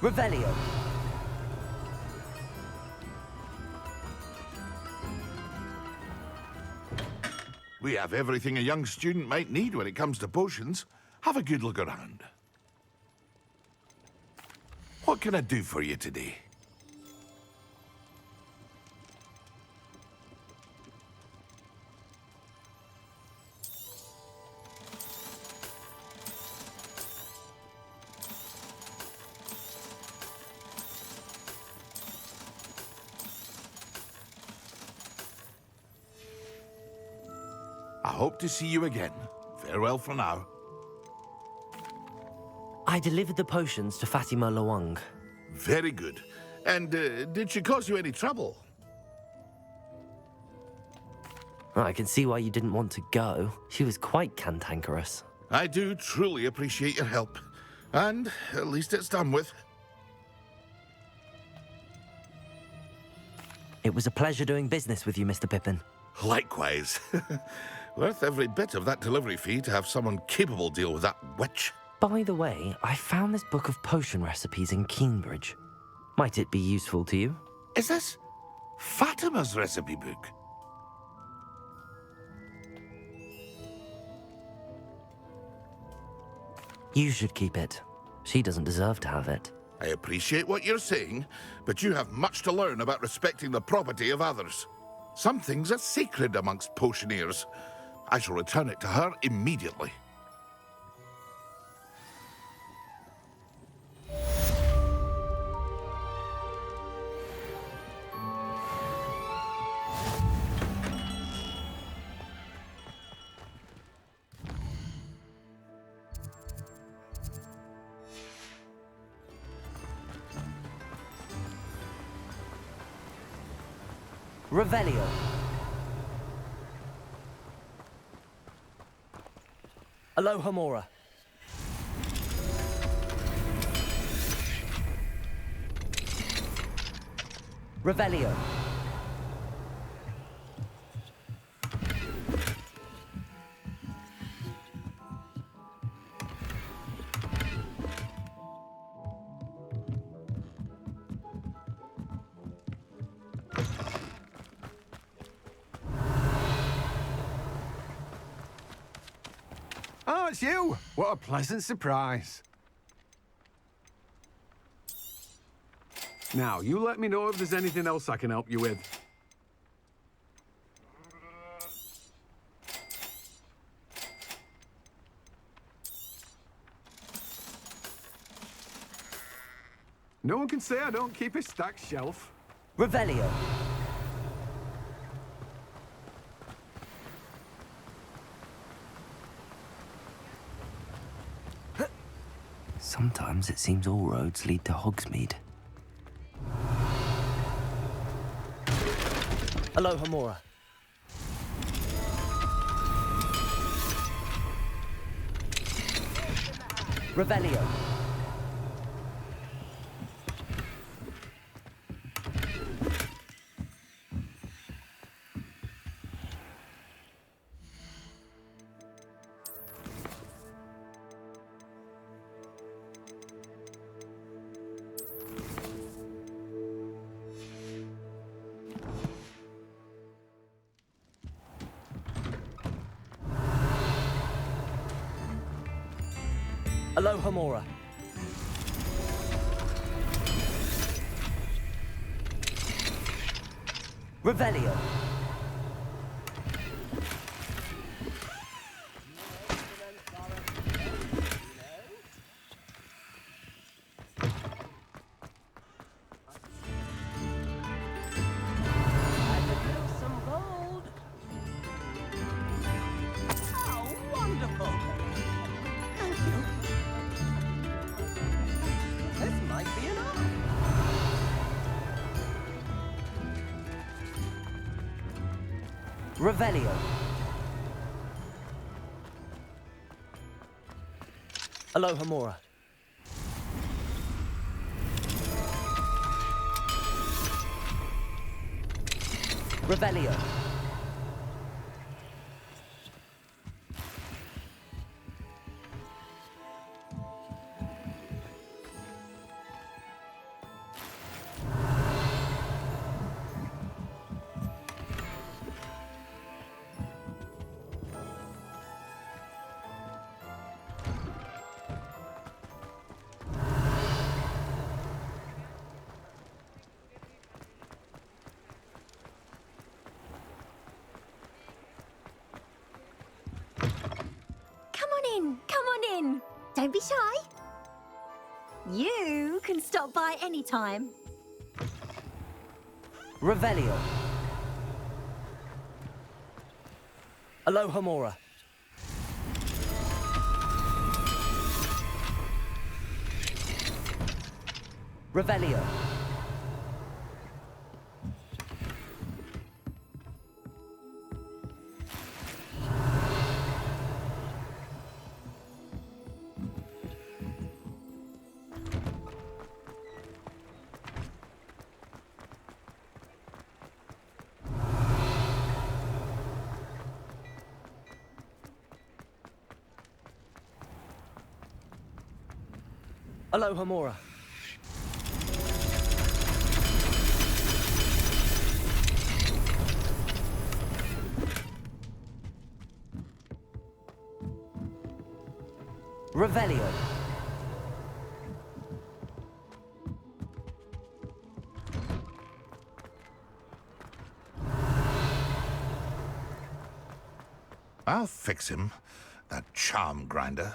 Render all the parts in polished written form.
Revelio. We have everything a young student might need when it comes to potions. Have a good look around. What can I do for you today? I hope to see you again. Farewell for now. I delivered the potions to Fatima Lawang. Very good. And did she cause you any trouble? Well, I can see why you didn't want to go. She was quite cantankerous. I do truly appreciate your help. And at least it's done with. It was a pleasure doing business with you, Mr. Pippin. Likewise. Worth every bit of that delivery fee to have someone capable deal with that witch. By the way, I found this book of potion recipes in Cambridge. Might it be useful to you? Is this Fatima's recipe book? You should keep it. She doesn't deserve to have it. I appreciate what you're saying, but you have much to learn about respecting the property of others. Some things are sacred amongst potioneers. I shall return it to her immediately. Revelio. Alohomora. Revelio. Oh, it's you! What a pleasant surprise. Now, you let me know if there's anything else I can help you with. No one can say I don't keep a stacked shelf. Revelio. Sometimes it seems all roads lead to Hogsmeade. Alohomora. Revelio. Alohomora. Revelio. Revelio. Alohomora. Revelio. in. Don't be shy. You can stop by anytime. Revelio. Alohomora. Revelio. Alohomora. Revelio. I'll fix him, that charm grinder.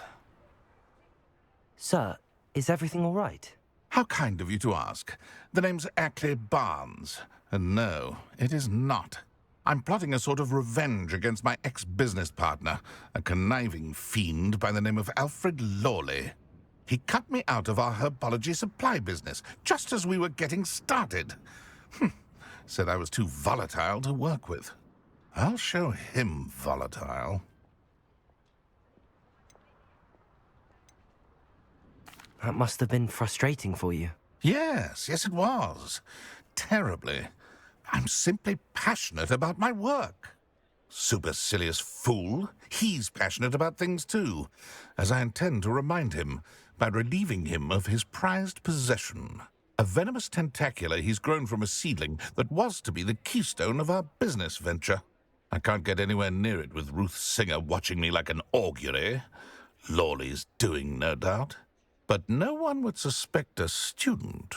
Sir, is everything all right? How kind of you to ask. The name's Ackley Barnes, and no, it is not. I'm plotting a sort of revenge against my ex-business partner, a conniving fiend by the name of Alfred Lawley. He cut me out of our herbology supply business, just as we were getting started. Said I was too volatile to work with. I'll show him volatile. That must have been frustrating for you. Yes, it was. Terribly. I'm simply passionate about my work. Supercilious fool. He's passionate about things too, as I intend to remind him by relieving him of his prized possession. A venomous tentacula he's grown from a seedling that was to be the keystone of our business venture. I can't get anywhere near it with Ruth Singer watching me like an augury. Lawley's doing, no doubt. But no one would suspect a student.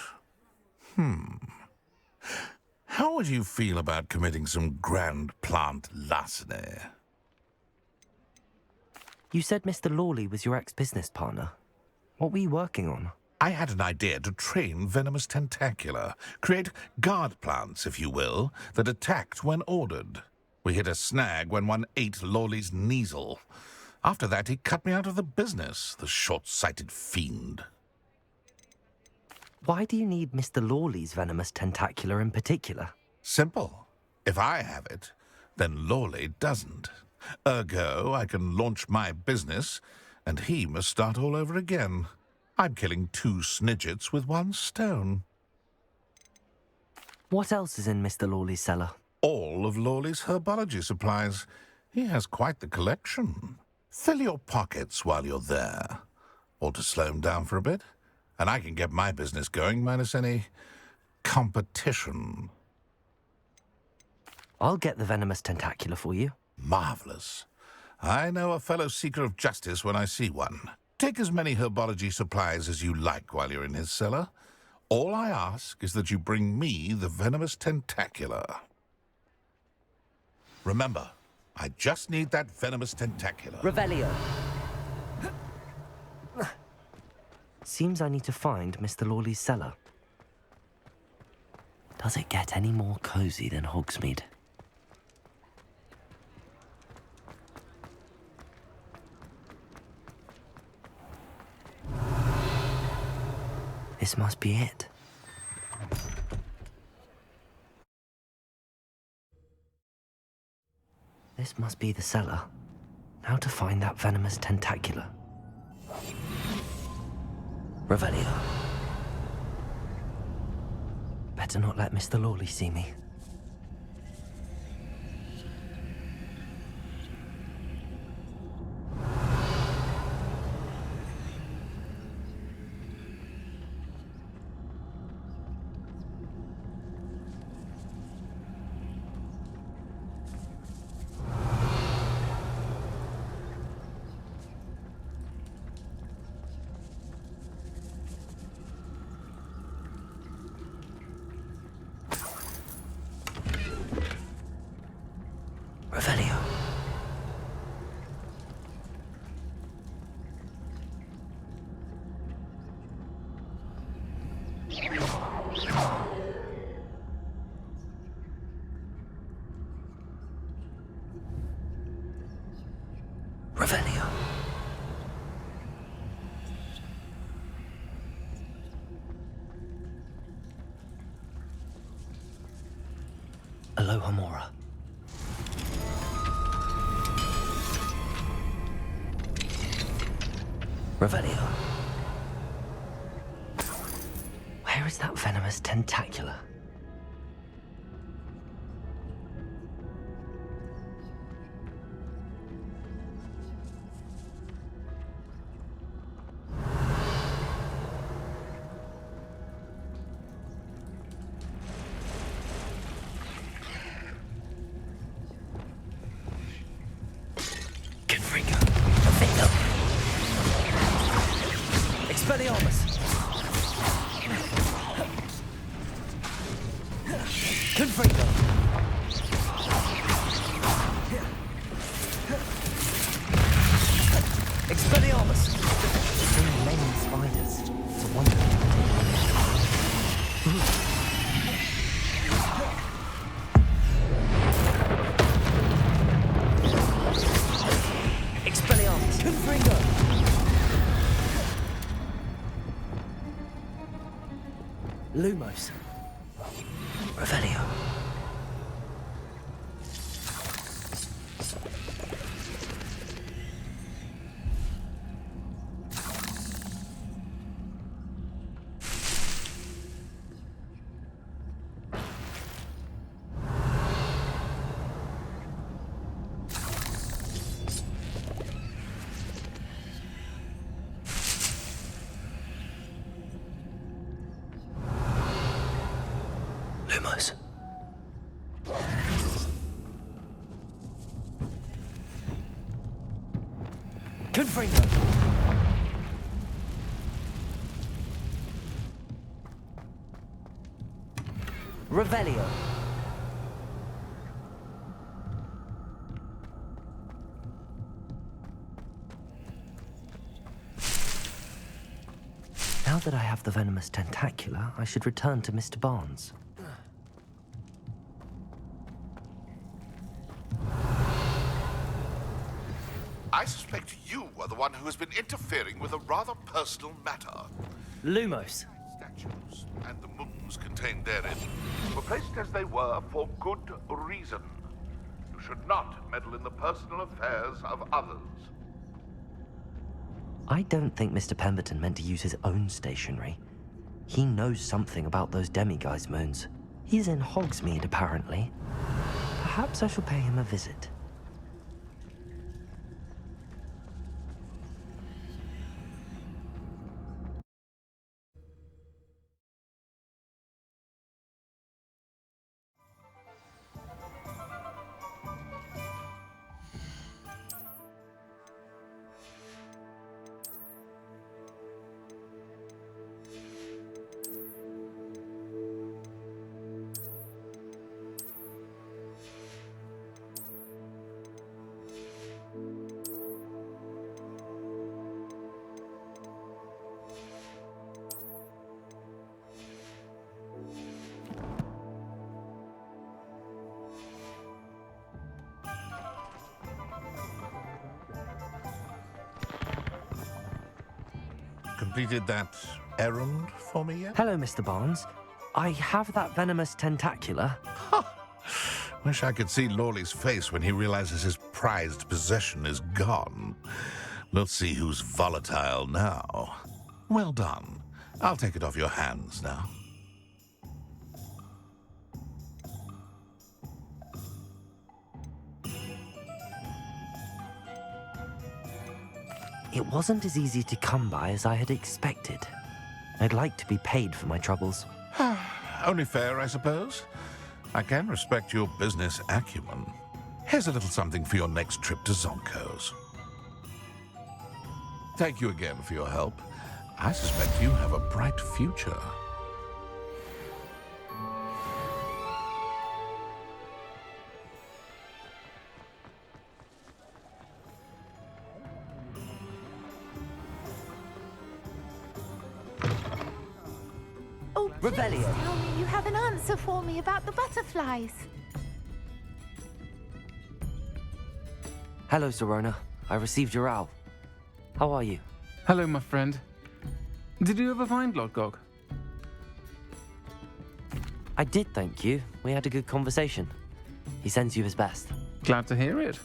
How would you feel about committing some grand plant larceny? You said Mr. Lawley was your ex-business partner. What were you working on? I had an idea to train venomous tentacula, create guard plants, if you will, that attacked when ordered. We hit a snag when one ate Lawley's Kneasel. After that, he cut me out of the business, the short-sighted fiend. Why do you need Mr. Lawley's venomous tentacula in particular? Simple. If I have it, then Lawley doesn't. Ergo, I can launch my business, and he must start all over again. I'm killing 2 snidgets with 1 stone. What else is in Mr. Lawley's cellar? All of Lawley's herbology supplies. He has quite the collection. Fill your pockets while you're there. Or to slow him down for a bit, and I can get my business going minus any competition. I'll get the venomous tentacula for you. Marvelous. I know a fellow seeker of justice when I see one. Take as many herbology supplies as you like while you're in his cellar. All I ask is that you bring me the venomous tentacula. Remember, I just need that venomous tentacula. Revelio. Seems I need to find Mr. Lawley's cellar. Does it get any more cozy than Hogsmeade? This must be it. This must be the cellar. Now to find that venomous tentacula. Revelio. Better not let Mr. Lawley see me. Alohomora. Revelio. Where is that venomous tentacula? Expelliarmus! Confringo! Expelliarmus! So many spiders. It's a wonder. Expelliarmus! Confringo! Lumos. Revelio. Lumos. Confringo! Revelio. Now that I have the venomous tentacula, I should return to Mr. Barnes. I suspect you are the one who has been interfering with a rather personal matter. Lumos. Statues and the moons contained therein were placed as they were for good reason. You should not meddle in the personal affairs of others. I don't think Mr. Pemberton meant to use his own stationery. He knows something about those demiguise moons. He's in Hogsmeade, apparently. Perhaps I shall pay him a visit. Completed that errand for me yet? Hello, Mr. Barnes. I have that venomous tentacula. Wish I could see Lawley's face when he realizes his prized possession is gone. We'll see who's volatile now. Well done. I'll take it off your hands now. It wasn't as easy to come by as I had expected. I'd like to be paid for my troubles. Only fair, I suppose. I can respect your business acumen. Here's a little something for your next trip to Zonko's. Thank you again for your help. I suspect you have a bright future. Oh, please Revelio. tell me you have an answer for me about the butterflies. Hello, Zorona. I received your owl. How are you? Hello, my friend. Did you ever find Lodgog? I did, thank you. We had a good conversation. He sends you his best. Glad to hear it.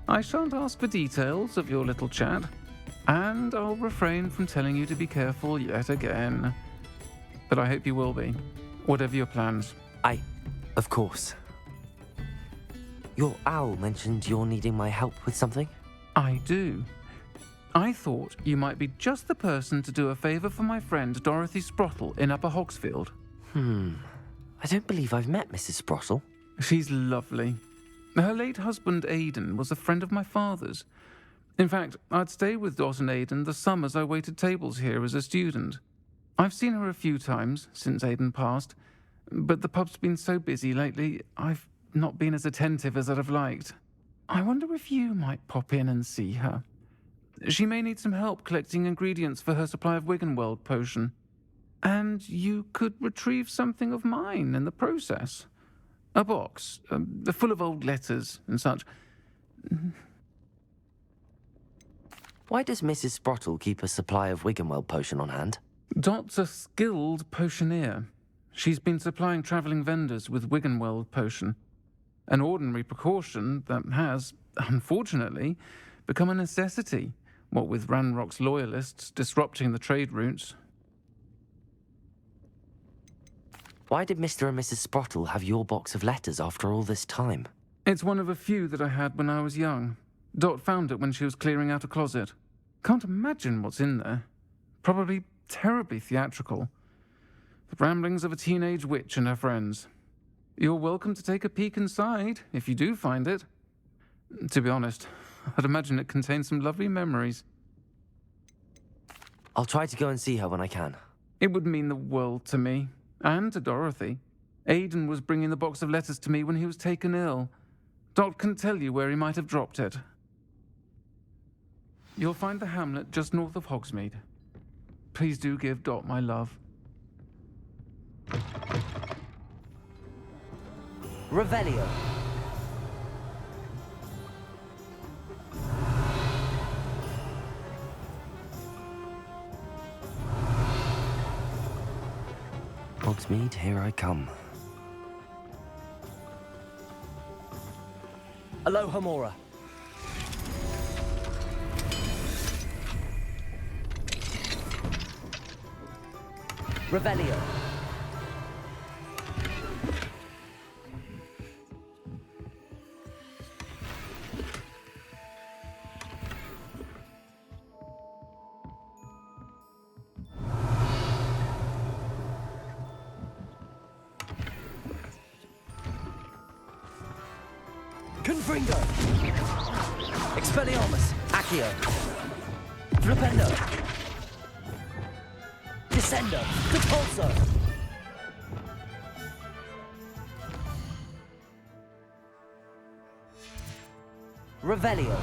I shan't ask for details of your little chat, and I'll refrain from telling you to be careful yet again. But I hope you will be, whatever your plans. Of course. Your owl mentioned you're needing my help with something? I do. I thought you might be just the person to do a favour for my friend Dorothy Sprottle in Upper Hogsfield. I don't believe I've met Mrs. Sprottle. She's lovely. Her late husband Aidan was a friend of my father's. In fact, I'd stay with Dot and Aidan the summers I waited tables here as a student. I've seen her a few times since Aidan passed, but the pub's been so busy lately, I've not been as attentive as I'd have liked. I wonder if you might pop in and see her. She may need some help collecting ingredients for her supply of Wiggenweld potion. And you could retrieve something of mine in the process. A box, full of old letters and such. Why does Mrs. Sprottle keep a supply of Wiggenweld potion on hand? Dot's a skilled potioneer. She's been supplying travelling vendors with Wiggenweld potion. An ordinary precaution that has, unfortunately, become a necessity, what with Ranrock's loyalists disrupting the trade routes. Why did Mr. and Mrs. Sprottle have your box of letters after all this time? It's one of a few that I had when I was young. Dot found it when she was clearing out a closet. Can't imagine what's in there. Probably terribly theatrical. The ramblings of a teenage witch and her friends. You're welcome to take a peek inside, if you do find it. To be honest, I'd imagine it contains some lovely memories. I'll try to go and see her when I can. It would mean the world to me, and to Dorothy. Aidan was bringing the box of letters to me when he was taken ill. Dot can tell you where he might have dropped it. You'll find the hamlet just north of Hogsmeade. Please do give Dot my love. Revelio. Hogsmeade, here I come. Aloha Mora. Revelio. Confringo. Expelliarmus. Accio. Flipendo. Descendo. Depulso. Revelio.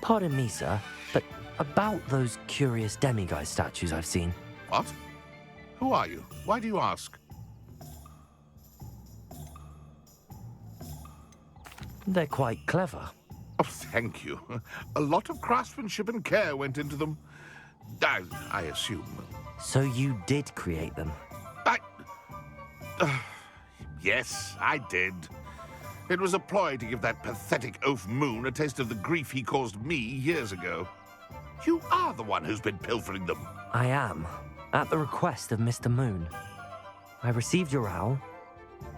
Pardon me, sir, but about those curious demiguise statues I've seen. What? Who are you? Why do you ask? They're quite clever. Oh, thank you. A lot of craftsmanship and care went into them. I assume. So you did create them? Yes, I did. It was a ploy to give that pathetic oaf Moon a taste of the grief he caused me years ago. You are the one who's been pilfering them. I am, at the request of Mr. Moon. I received your owl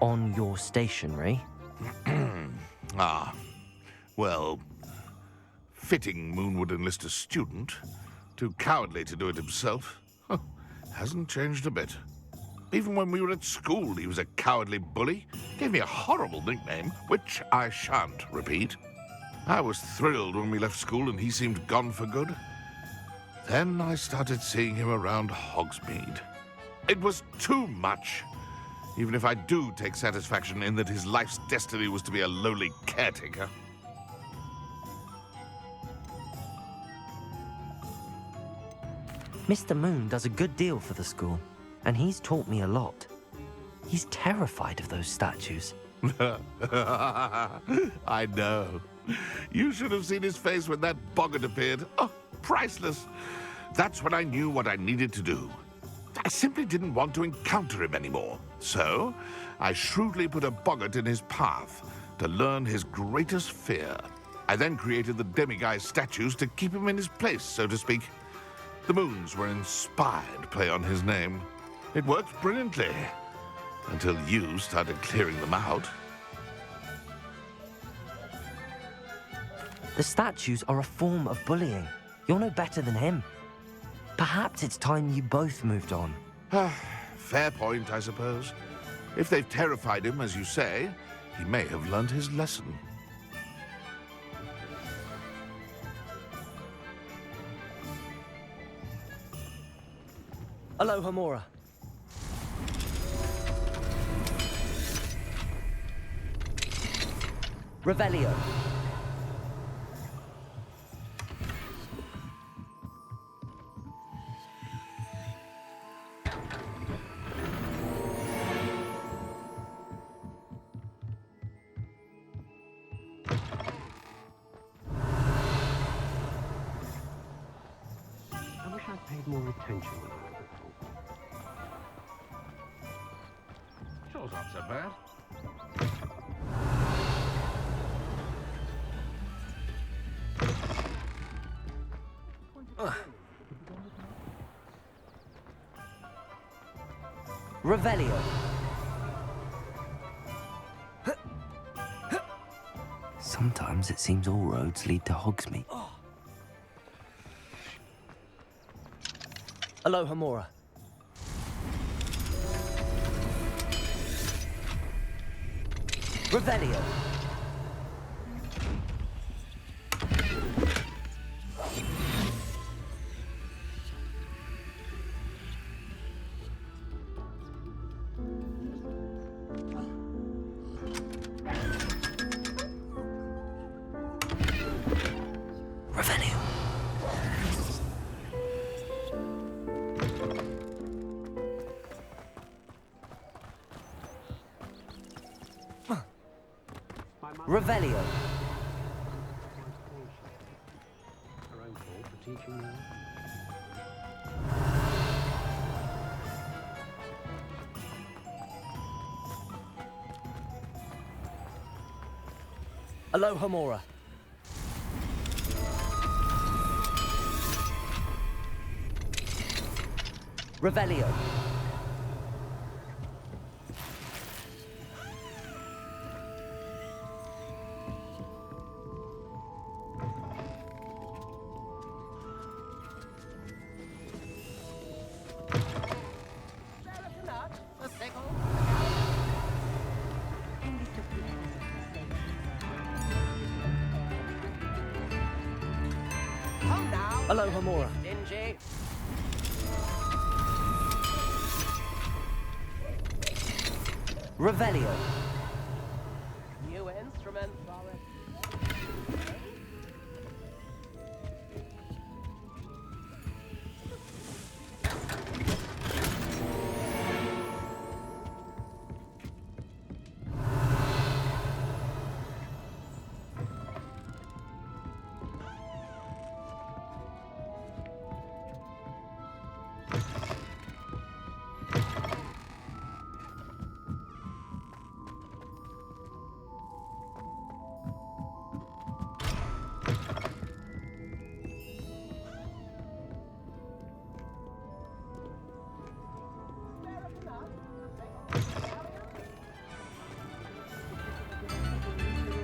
on your stationery. Ah, well, fitting Moon would enlist a student. Too cowardly to do it himself. Huh, hasn't changed a bit. Even when we were at school, he was a cowardly bully. Gave me a horrible nickname, which I shan't repeat. I was thrilled when we left school and he seemed gone for good. Then I started seeing him around Hogsmeade. It was too much. Even if I do take satisfaction in that his life's destiny was to be a lowly caretaker. Mr. Moon does a good deal for the school, and he's taught me a lot. He's terrified of those statues. I know. You should have seen his face when that boggart appeared. Oh, priceless. That's when I knew what I needed to do. I simply didn't want to encounter him anymore. So, I shrewdly put a boggart in his path to learn his greatest fear. I then created the demiguise statues to keep him in his place, so to speak. The moons were an inspired play on his name. It worked brilliantly, until you started clearing them out. The statues are a form of bullying. You're no better than him. Perhaps it's time you both moved on. Fair point, I suppose. If they've terrified him, as you say, he may have learned his lesson. Aloha Mora. Revelio. I wish I'd paid more attention when I was at home. Sure's not so bad. Revelio. Sometimes it seems all roads lead to Hogsmeade. Aloha Mora. Revelio. Revenue. Revelio. Her own fault for teaching her. Aloha Mora. Revelio. Aloha Mora. Revelio. New instrument for it.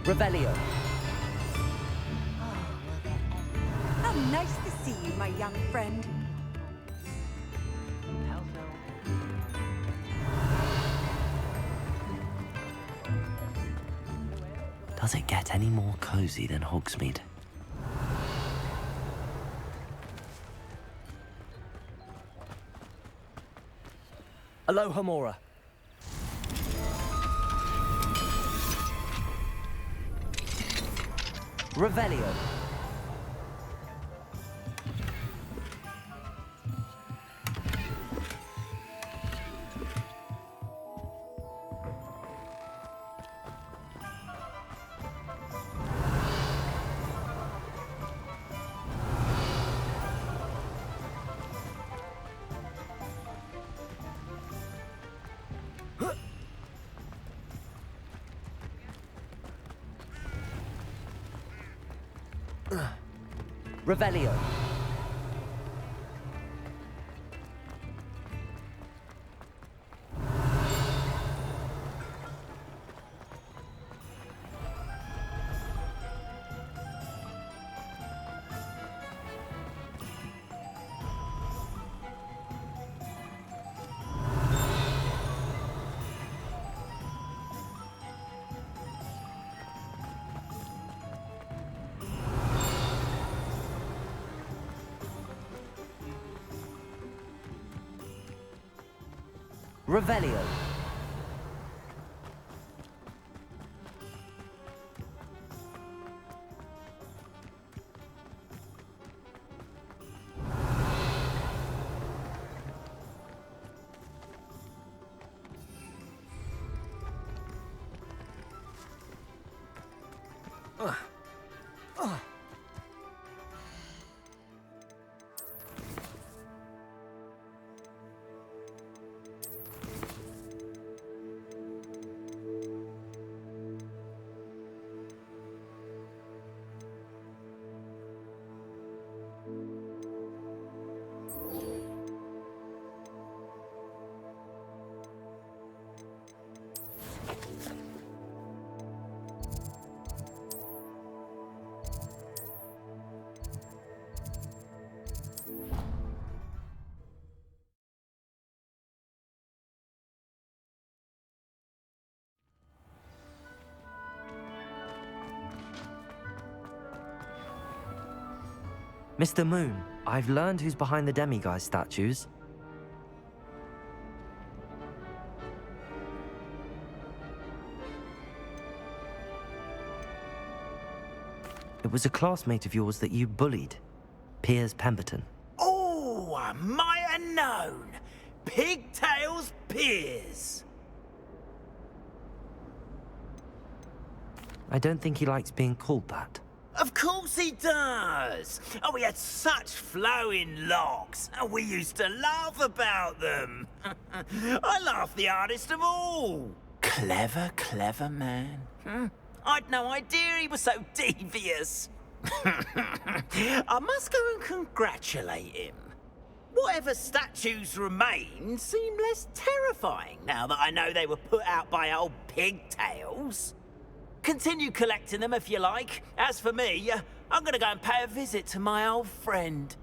Revelio. How nice to see you, my young friend. Does it get any more cozy than Hogsmeade? Aloha Mora. Revelio. Revelio. Revelio. Mr. Moon, I've learned who's behind the demiguise statues. It was a classmate of yours that you bullied, Piers Pemberton. Oh, I might have known. Pigtails Piers. I don't think he likes being called that. Of course he does. Oh, he had such flowing locks, and we used to laugh about them. I laughed the hardest of all. Clever, clever man. I'd no idea he was so devious. I must go and congratulate him. Whatever statues remain seem less terrifying now that I know they were put out by old pigtails. Continue collecting them if you like. As for me, I'm gonna go and pay a visit to my old friend.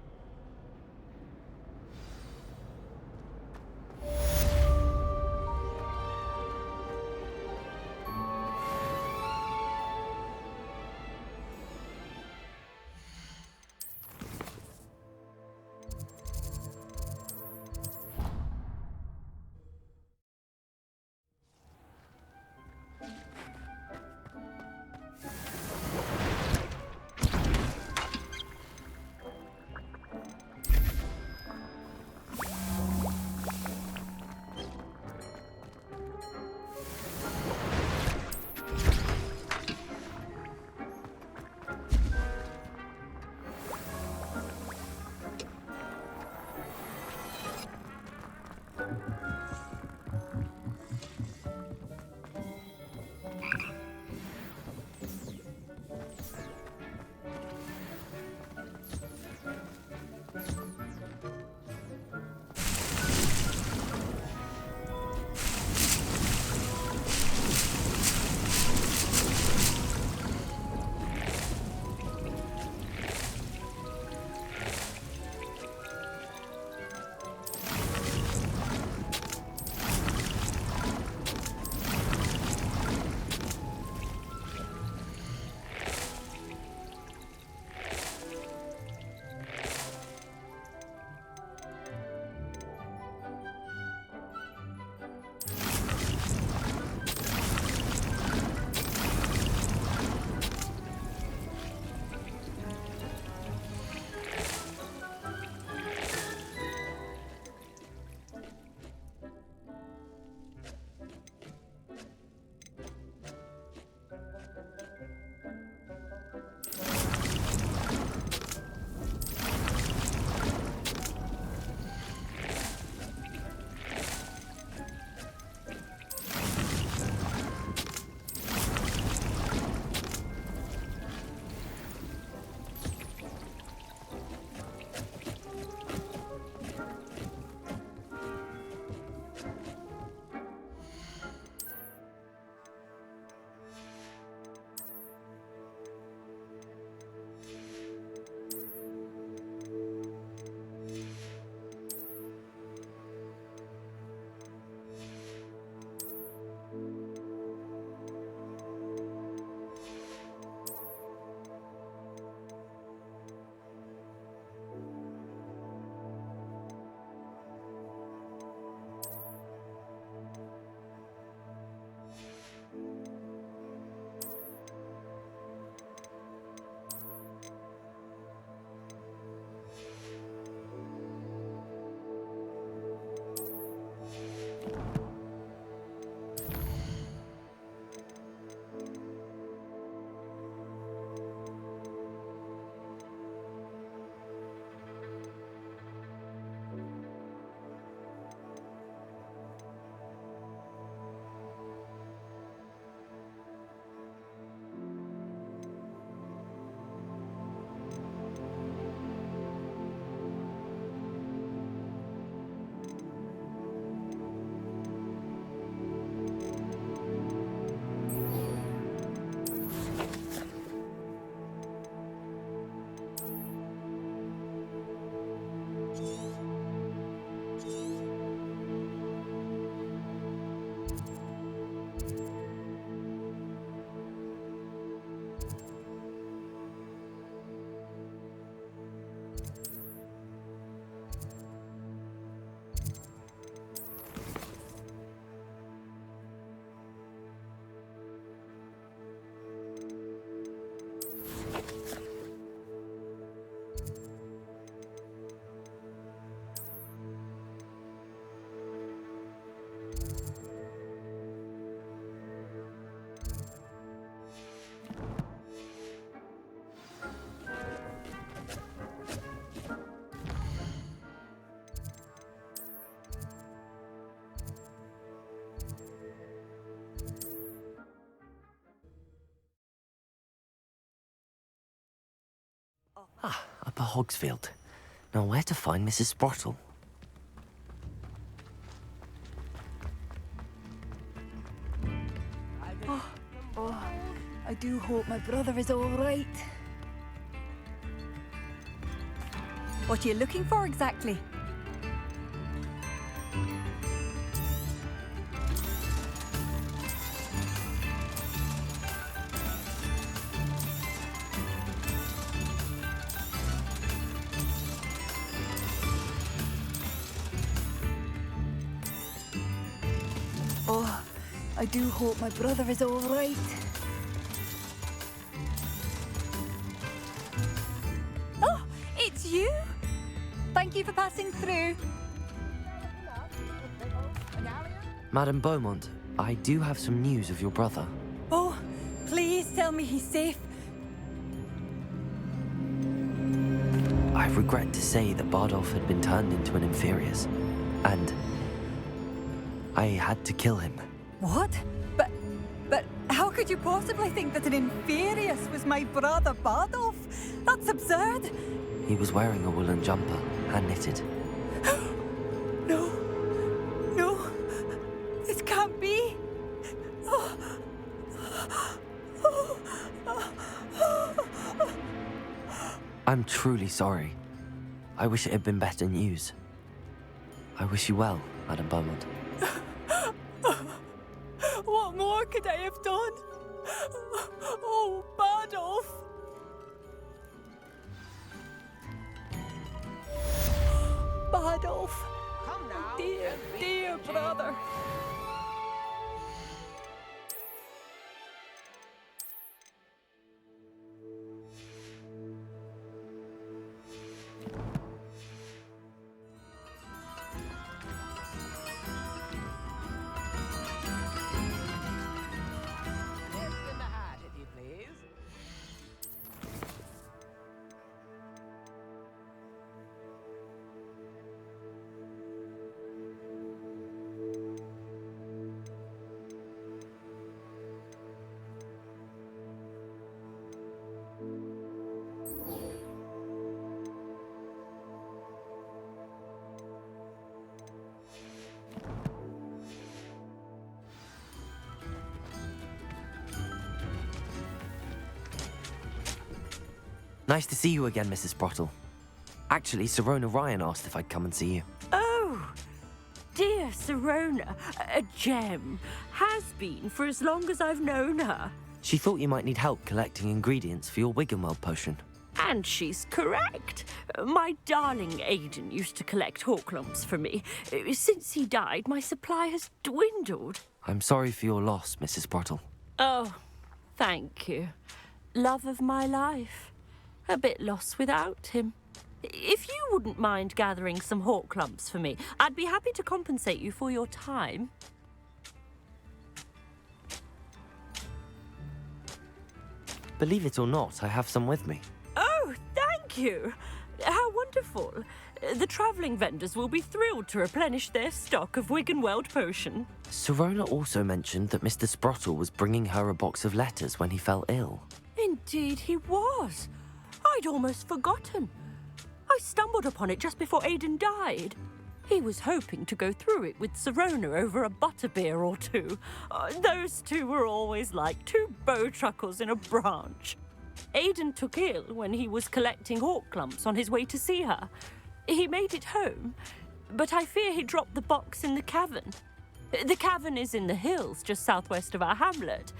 Ah, Upper Hogsfield. Now where to find Mrs. Sprottle? Oh, I do hope my brother is all right. What are you looking for exactly? Oh, I do hope my brother is all right. Oh, it's you! Thank you for passing through. Madame Beaumont, I do have some news of your brother. Oh, please tell me he's safe. I regret to say that Bardolph had been turned into an Inferius, and I had to kill him. What? But how could you possibly think that an Inferius was my brother Bardolph? That's absurd. He was wearing a woolen jumper, hand-knitted. No. No. This can't be. I'm truly sorry. I wish it had been better news. I wish you well, Madame Beaumont. What more could I have done? Oh, Bardolph! Bardolph! Come now. Dear, dear brother! In the hat, if you please. Nice to see you again, Mrs. Sprottle. Actually, Sirona Ryan asked if I'd come and see you. Oh, dear Sirona, a gem. Has been for as long as I've known her. She thought you might need help collecting ingredients for your Wiggenweld potion. And she's correct. My darling Aiden used to collect hawk lumps for me. Since he died, my supply has dwindled. I'm sorry for your loss, Mrs. Sprottle. Oh, thank you. Love of my life. A bit lost without him. If you wouldn't mind gathering some hawk lumps for me, I'd be happy to compensate you for your time. Believe it or not, I have some with me. Oh, thank you. How wonderful. The travelling vendors will be thrilled to replenish their stock of Wiggenweld potion. Sirona also mentioned that Mr. Sprottle was bringing her a box of letters when he fell ill. Indeed he was. I'd almost forgotten. I stumbled upon it just before Aiden died. He was hoping to go through it with Sirona over a butterbeer or two. Those two were always like two bowtruckles in a branch. Aiden took ill when he was collecting hawk lumps on his way to see her. He made it home, but I fear he dropped the box in the cavern. The cavern is in the hills just southwest of our hamlet.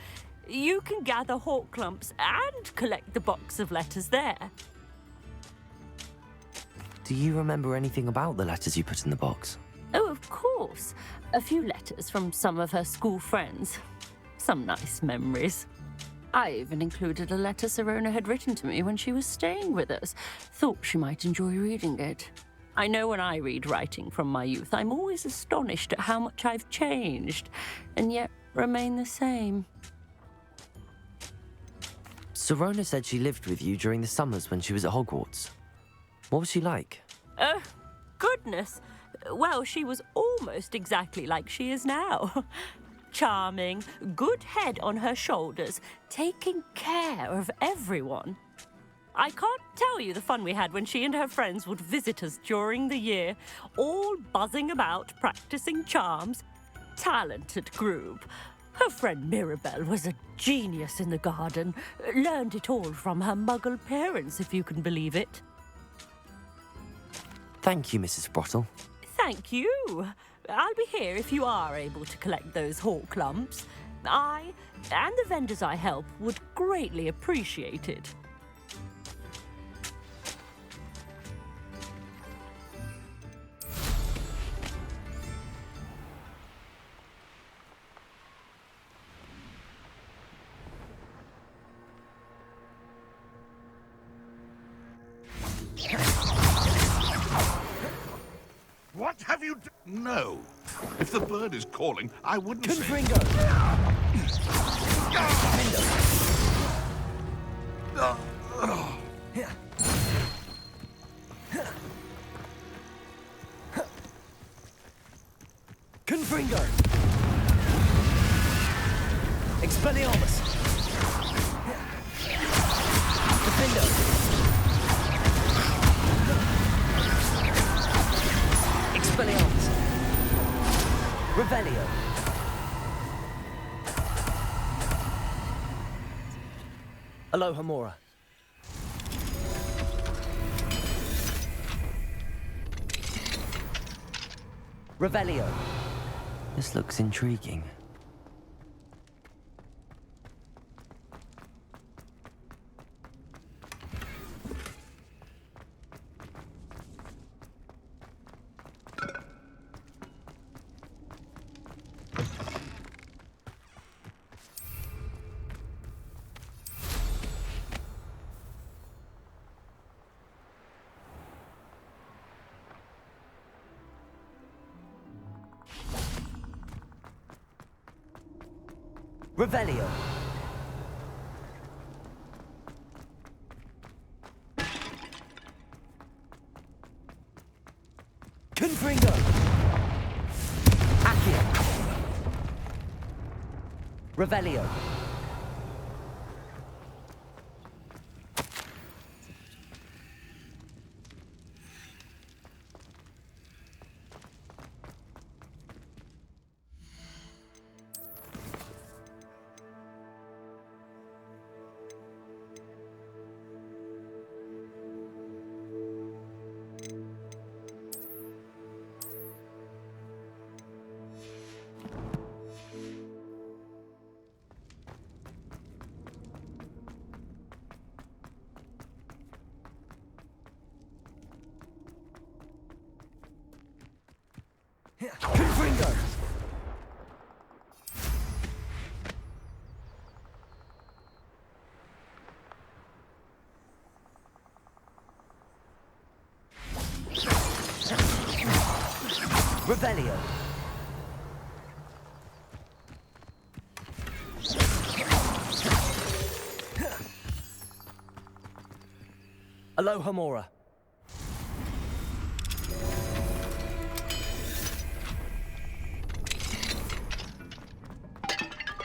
You can gather hawk lumps and collect the box of letters there. Do you remember anything about the letters you put in the box? Oh, of course. A few letters from some of her school friends. Some nice memories. I even included a letter Sirona had written to me when she was staying with us. Thought she might enjoy reading it. I know when I read writing from my youth, I'm always astonished at how much I've changed, and yet remain the same. Sirona said she lived with you during the summers when she was at Hogwarts. What was she like? Oh, goodness. Well, she was almost exactly like she is now. Charming, good head on her shoulders, taking care of everyone. I can't tell you the fun we had when she and her friends would visit us during the year, all buzzing about, practicing charms. Talented group. Her friend Mirabelle was a genius in the garden. Learned it all from her muggle parents, if you can believe it. Thank you, Mrs. Sprottle. Thank you. I'll be here if you are able to collect those hawk lumps. I, and the vendors I help, would greatly appreciate it. What have you done? No. If the bird is calling, I wouldn't say... Confringo! Confringo! Expelliarmus! Defendo! Expelliarmus! Revelio! Alohomora! Revelio! This looks intriguing. Revelio! Confringo! Accio! Revelio! Confringo! Revelio! Alohomora!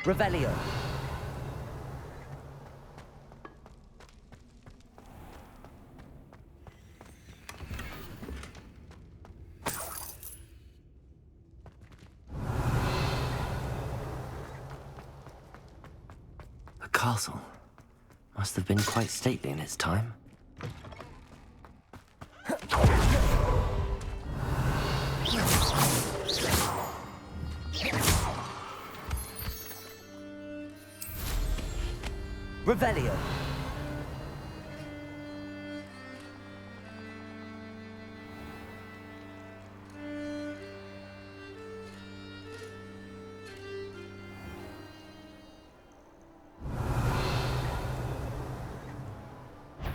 Revelio! The castle must have been quite stately in its time. Revelio!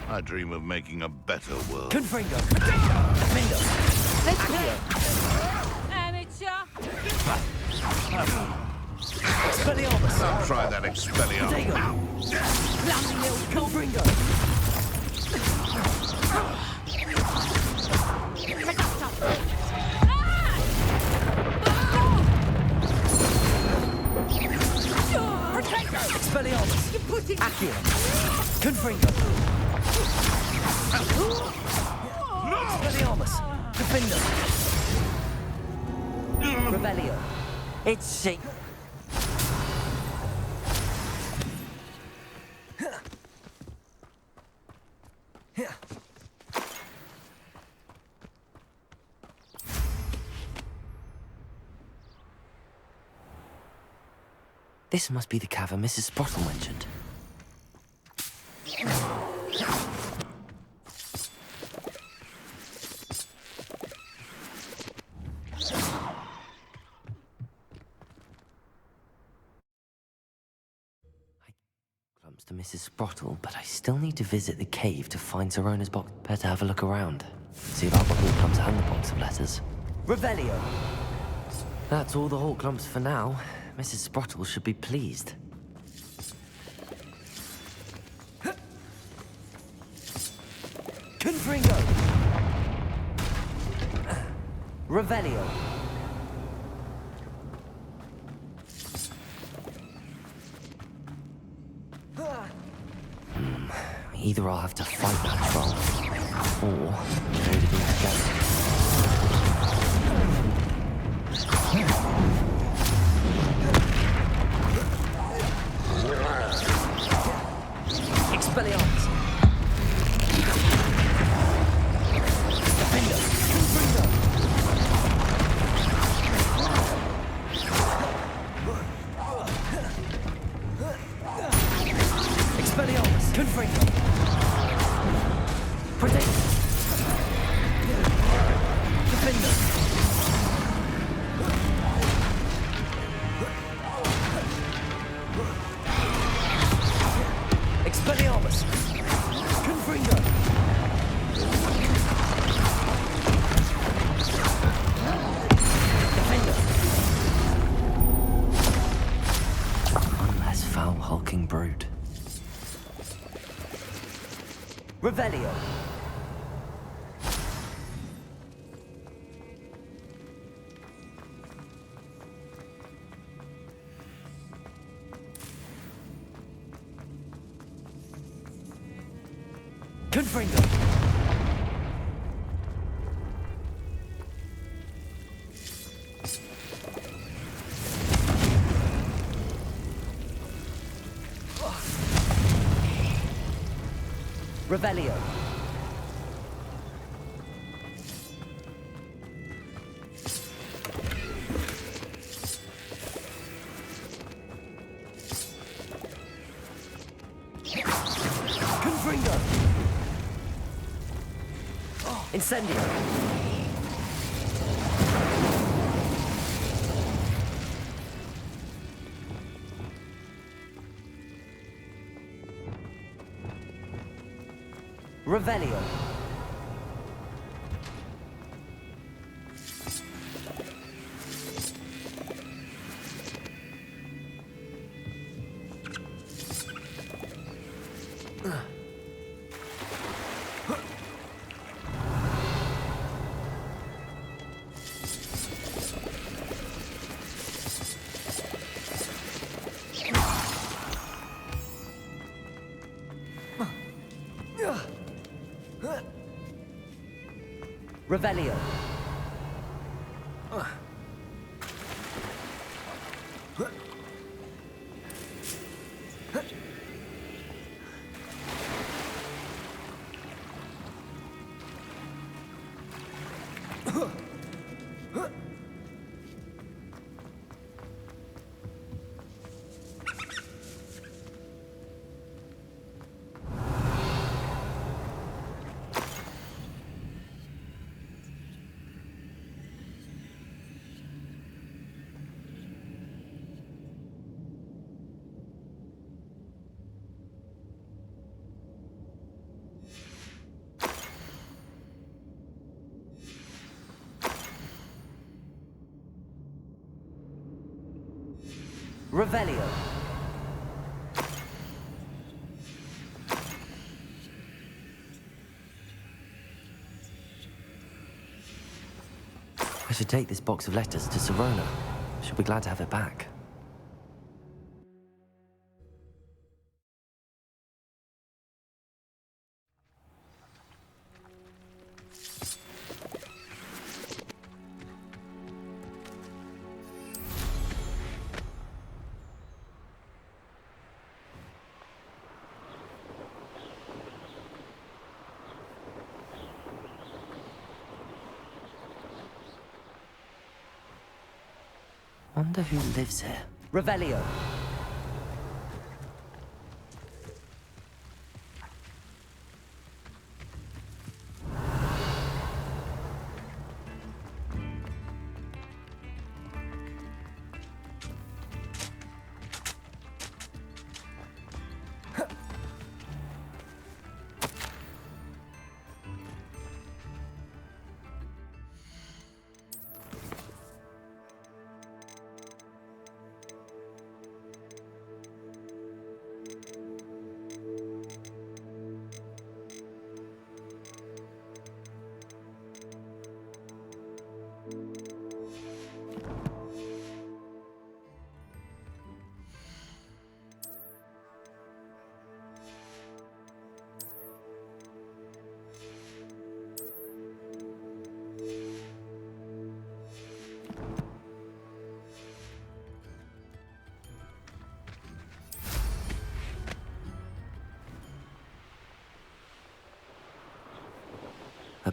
I dream of making a better world. Confringo! Defendo! Let's Amateur! Expelliarmus! I'll try that Expelliarmus. Confringo! Expelliarmus! Accio! Confringo! Expelliarmus! Defender! Revelio! It's she. This must be the cavern Mrs. Sprottle mentioned. Clumps to Mrs. Sprottle, but I still need to visit the cave to find Zerona's box. Better have a look around. See about the Hawk Clumps and the box of letters. Revelio! That's all the Hawk Clumps for now. Mrs. Sprottle should be pleased. Confringo! Revelio! Either I'll have to fight that troll, or trade it all together. Expelliarmus! Defender! Confringo! Expelliarmus! Confringo! Protect! Defender! Expelliarmus! Confringo! Defender! One less foul hulking brood. Revelio! Confringo! Revelio! Confringo! Incendio! Revelio! Revelio! Revelio! I should take this box of letters to Serona. She'll be glad to have it back. Wonder who lives here. Revelio.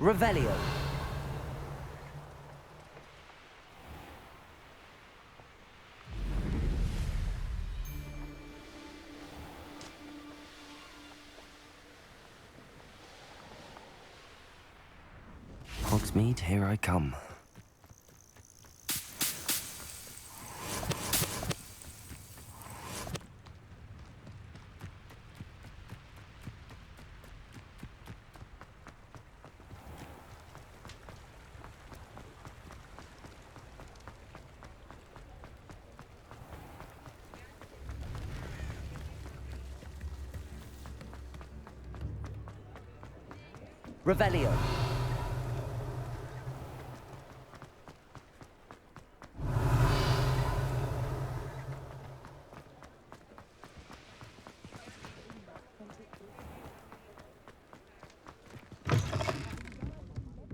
Revelio. Hogsmeade, here I come. Revelio.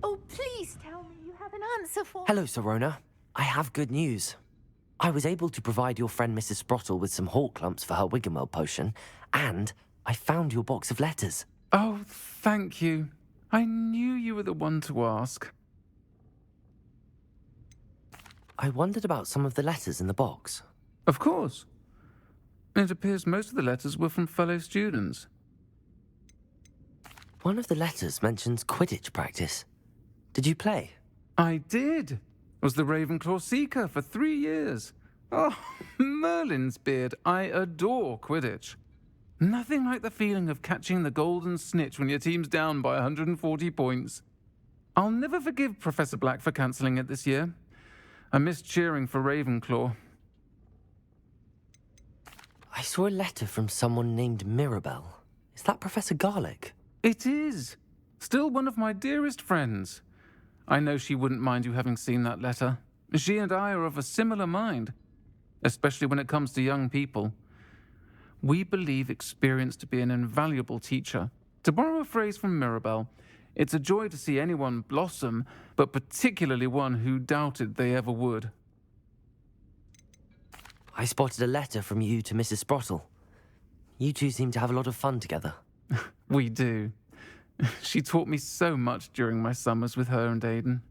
Oh, please tell me you have an answer for Hello, Sirona. I have good news. I was able to provide your friend Mrs. Sprottle with some hawk clumps for her Wiggenweld potion, and I found your box of letters. Oh, thank you. I knew you were the one to ask. I wondered about some of the letters in the box. Of course. It appears most of the letters were from fellow students. One of the letters mentions Quidditch practice. Did you play? I did. Was the Ravenclaw Seeker for 3 years. Oh, Merlin's beard. I adore Quidditch. Nothing like the feeling of catching the golden snitch when your team's down by 140 points. I'll never forgive Professor Black for cancelling it this year. I missed cheering for Ravenclaw. I saw a letter from someone named Mirabelle. Is that Professor Garlick? It is. Still one of my dearest friends. I know she wouldn't mind you having seen that letter. She and I are of a similar mind, especially when it comes to young people. We believe experience to be an invaluable teacher. To borrow a phrase from Mirabelle, it's a joy to see anyone blossom, but particularly one who doubted they ever would. I spotted a letter from you to Mrs. Sprottle. You two seem to have a lot of fun together. We do. She taught me so much during my summers with her and Aiden.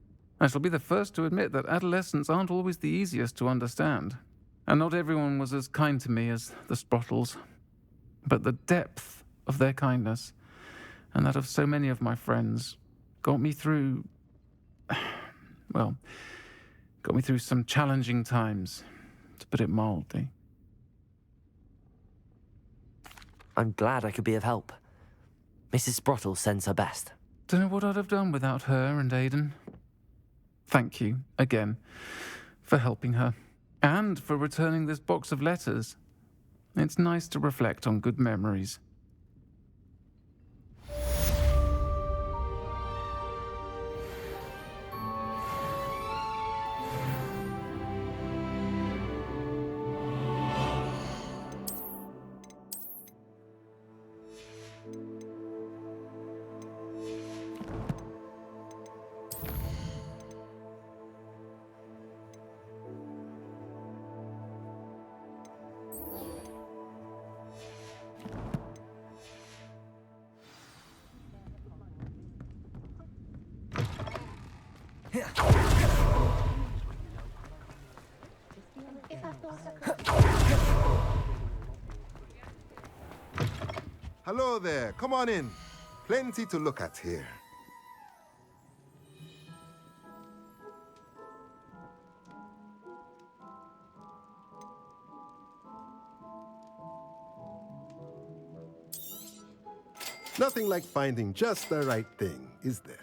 I shall be the first to admit that adolescents aren't always the easiest to understand. And not everyone was as kind to me as the Sprottles. But the depth of their kindness, and that of so many of my friends, got me through... well, got me through some challenging times, to put it mildly. I'm glad I could be of help. Mrs. Sprottle sends her best. Don't know what I'd have done without her and Aiden. Thank you, again, for helping her. And for returning this box of letters. It's nice to reflect on good memories. Hello there. Come on in. Plenty to look at here. Nothing like finding just the right thing, is there?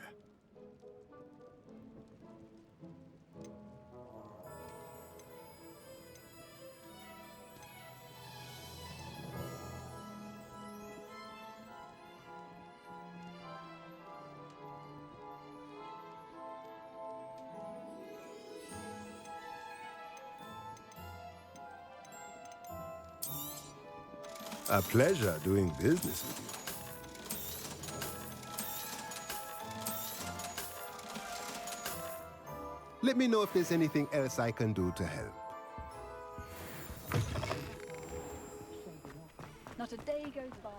A pleasure doing business with you. Let me know if there's anything else I can do to help. Not a day goes by.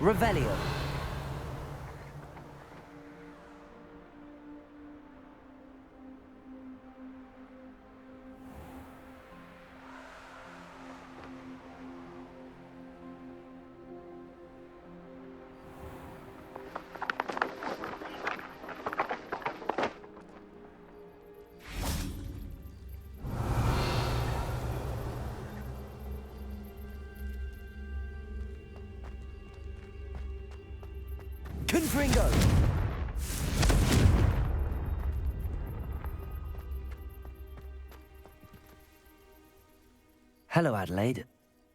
Revelio. Confringo. Hello, Adelaide.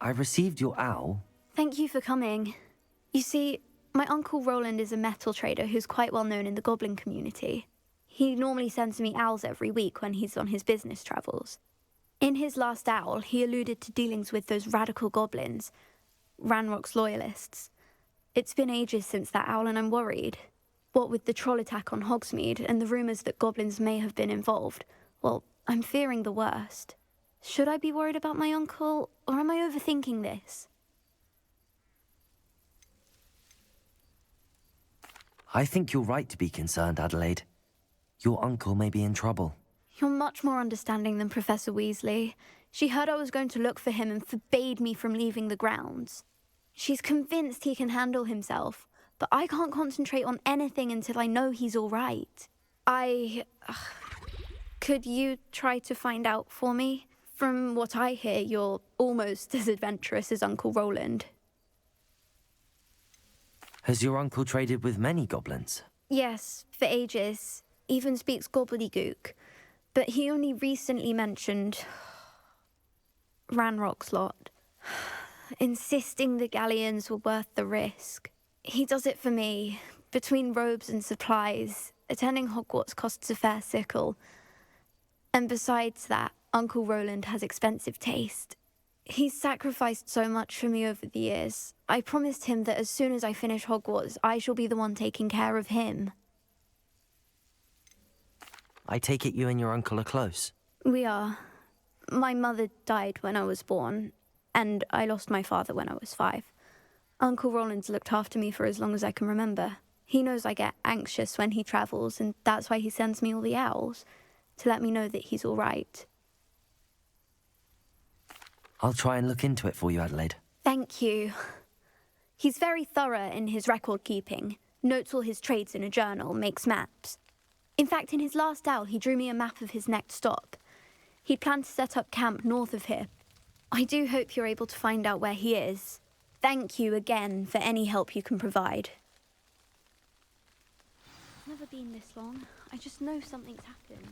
I received your owl. Thank you for coming. You see, my uncle Roland is a metal trader who's quite well known in the goblin community. He normally sends me owls every week when he's on his business travels. In his last owl, he alluded to dealings with those radical goblins, Ranrock's loyalists. It's been ages since that owl and I'm worried. What with the troll attack on Hogsmeade and the rumours that goblins may have been involved, well, I'm fearing the worst. Should I be worried about my uncle, or am I overthinking this? I think you're right to be concerned, Adelaide. Your uncle may be in trouble. You're much more understanding than Professor Weasley. She heard I was going to look for him and forbade me from leaving the grounds. She's convinced he can handle himself, but I can't concentrate on anything until I know he's all right. Could you try to find out for me? From what I hear, you're almost as adventurous as Uncle Roland. Has your uncle traded with many goblins? Yes, for ages. Even speaks gobbledygook. But he only recently mentioned Ranrock's lot, insisting the galleons were worth the risk. He does it for me. Between robes and supplies, attending Hogwarts costs a fair sickle. And besides that, Uncle Roland has expensive taste. He's sacrificed so much for me over the years. I promised him that as soon as I finish Hogwarts, I shall be the one taking care of him. I take it you and your uncle are close? We are. My mother died when I was born, and I lost my father when I was 5. Uncle Roland's looked after me for as long as I can remember. He knows I get anxious when he travels, and that's why he sends me all the owls, to let me know that he's all right. I'll try and look into it for you, Adelaide. Thank you. He's very thorough in his record keeping, notes all his trades in a journal, makes maps. In fact, in his last owl, he drew me a map of his next stop. He'd planned to set up camp north of here. I do hope you're able to find out where he is. Thank you again for any help you can provide. It's never been this long. I just know something's happened.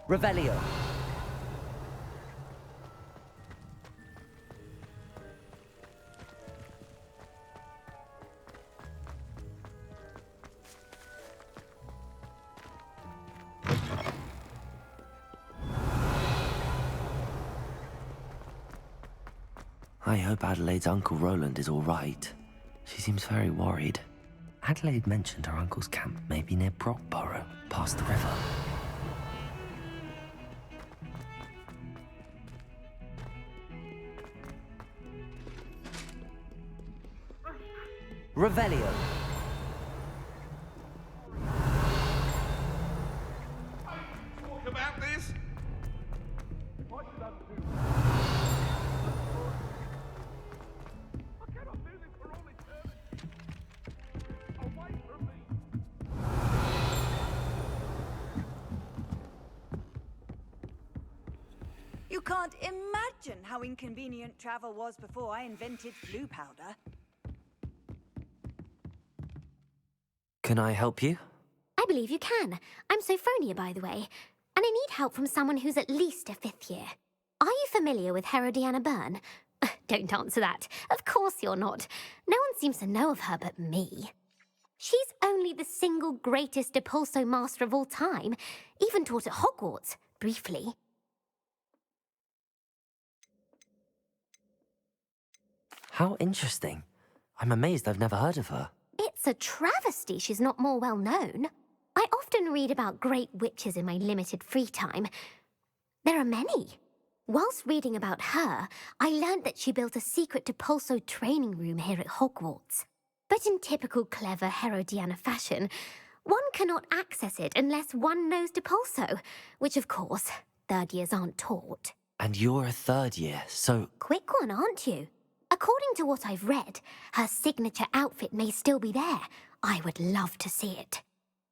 Revelio. I hope Adelaide's Uncle Roland is all right. She seems very worried. Adelaide mentioned her uncle's camp may be near Brockborough, past the river. Revelio. Talk about this? What should I do? I cannot do this for all eternity. Away from me. You can't imagine how inconvenient travel was before I invented flu powder. Can I help you? I believe you can. I'm Sophronia, by the way, and I need help from someone who's at least a 5th year. Are you familiar with Herodiana Byrne? Don't answer that. Of course you're not. No one seems to know of her but me. She's only the single greatest Depulso master of all time, even taught at Hogwarts, briefly. How interesting. I'm amazed I've never heard of her. It's a travesty she's not more well known. I often read about great witches in my limited free time. There are many. Whilst reading about her, I learnt that she built a secret Depulso training room here at Hogwarts. But in typical clever Herodiana fashion, one cannot access it unless one knows Depulso, which of course, 3rd years aren't taught. And you're a 3rd year, so... Quick one, aren't you? According to what I've read, her signature outfit may still be there. I would love to see it.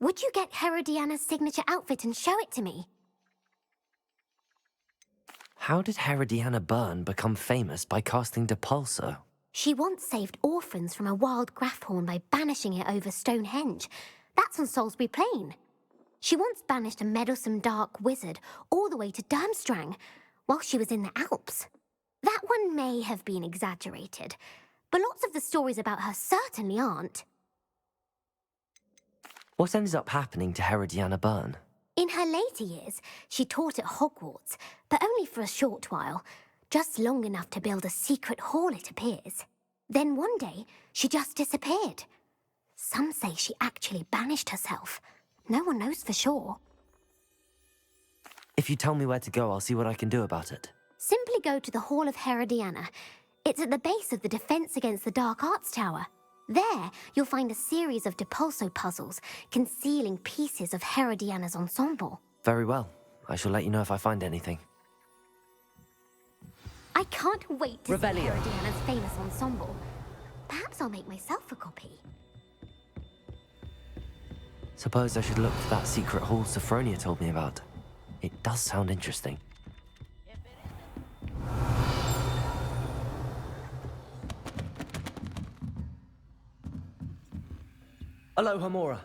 Would you get Herodiana's signature outfit and show it to me? How did Herodiana Byrne become famous by casting Depulso? She once saved orphans from a wild Grafhorn by banishing it over Stonehenge. That's on Salisbury Plain. She once banished a meddlesome dark wizard all the way to Durmstrang while she was in the Alps. That one may have been exaggerated, but lots of the stories about her certainly aren't. What ended up happening to Herodiana Byrne? In her later years, she taught at Hogwarts, but only for a short while, just long enough to build a secret hall, it appears. Then one day, she just disappeared. Some say she actually banished herself. No one knows for sure. If you tell me where to go, I'll see what I can do about it. Simply go to the Hall of Herodiana. It's at the base of the Defense Against the Dark Arts Tower. There, you'll find a series of Depulso puzzles concealing pieces of Herodiana's ensemble. Very well. I shall let you know if I find anything. I can't wait to see Revelio. Herodiana's famous ensemble. Perhaps I'll make myself a copy. Suppose I should look for that secret hall Sophronia told me about. It does sound interesting. Aloha Mora.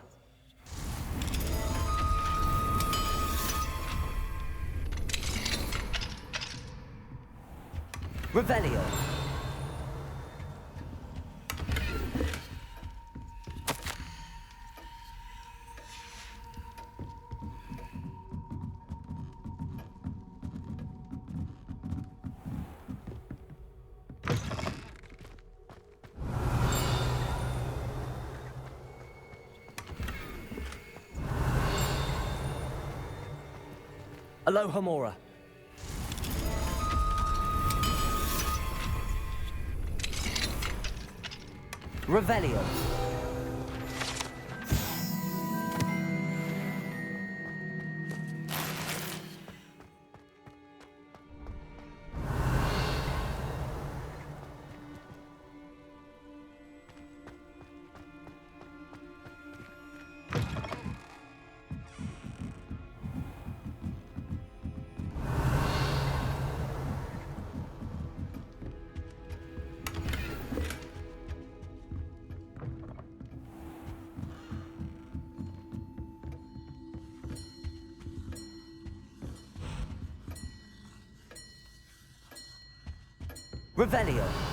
Revelio. Aloha Mora. Revelio. Revelio.